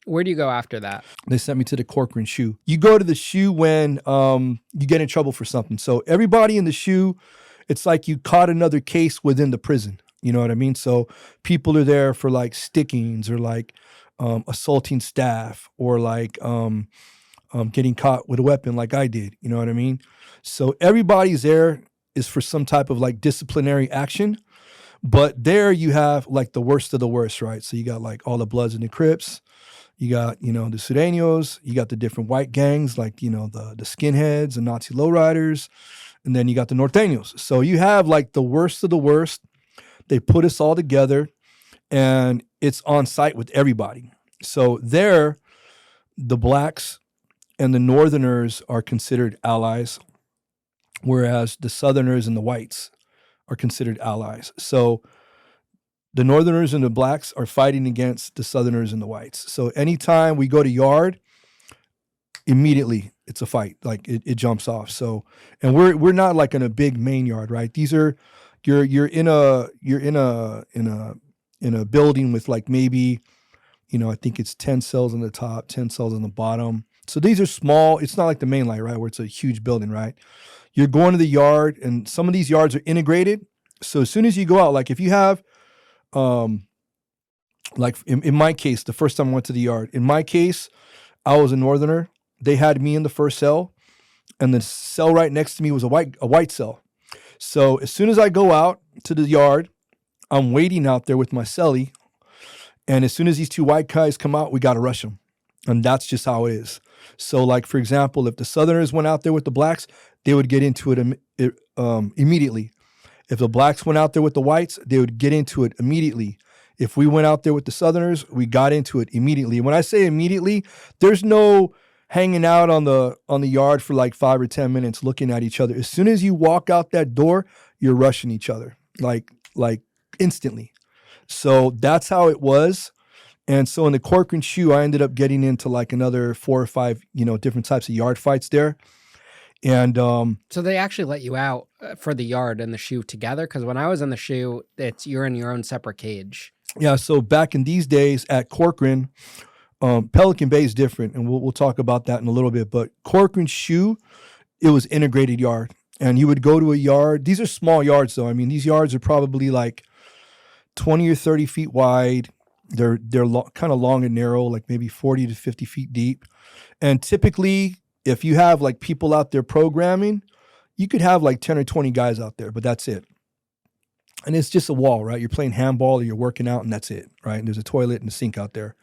Where do you go after that? They sent me to the Corcoran SHU. You go to the SHU when you get in trouble for something. So everybody in the SHU, it's like you caught another case within the prison. You know what I mean? So people are there for like stickings or like assaulting staff or like getting caught with a weapon like I did. You know what I mean? So everybody's there is for some type of like disciplinary action. But there you have like the worst of the worst, right? So you got like all the Bloods and the Crips. You got, the Sureños, you got the different white gangs, like, the skinheads and Nazi lowriders, and then you got the Norteños. So you have like the worst of the worst. They put us all together and it's on site with everybody. So there, the blacks and the Northerners are considered allies, whereas the Southerners and the whites are considered allies. So the Northerners and the blacks are fighting against the Southerners and the whites. So anytime we go to yard, immediately it's a fight. Like it jumps off. So, and we're not like in a big main yard, right? These are you're in a building with like maybe, I think it's 10 cells on the top, 10 cells on the bottom. So these are small. It's not like the main light, right? Where it's a huge building, right? You're going to the yard and some of these yards are integrated. So as soon as you go out, like if you have, like in my case, the first time I went to the yard, in my case, I was a Northerner. They had me in the first cell and the cell right next to me was a white cell. So as soon as I go out to the yard, I'm waiting out there with my cellie. And as soon as these two white guys come out, we got to rush them. And that's just how it is. So like, for example, if the Southerners went out there with the blacks, they would get into it immediately. If the blacks went out there with the whites, they would get into it immediately. If we went out there with the Southerners, we got into it immediately. When I say immediately, there's no hanging out on the yard for like 5 or 10 minutes looking at each other. As soon as you walk out that door, you're rushing each other like instantly. So that's how it was. And so in the Corcoran SHU, I ended up getting into like another 4 or 5, different types of yard fights there. And so they actually let you out for the yard and the SHU together? Because when I was in the SHU, you're in your own separate cage. Yeah. So back in these days at Corcoran, Pelican Bay is different, and we'll talk about that in a little bit. But Corcoran SHU, it was integrated yard, and you would go to a yard. These are small yards, though. I mean, these yards are probably like 20 or 30 feet wide. They're kind of long and narrow, like maybe 40 to 50 feet deep. And typically, if you have like people out there programming, you could have like 10 or 20 guys out there, but that's it. And it's just a wall, right? You're playing handball or you're working out and that's it, right? And there's a toilet and a sink out there.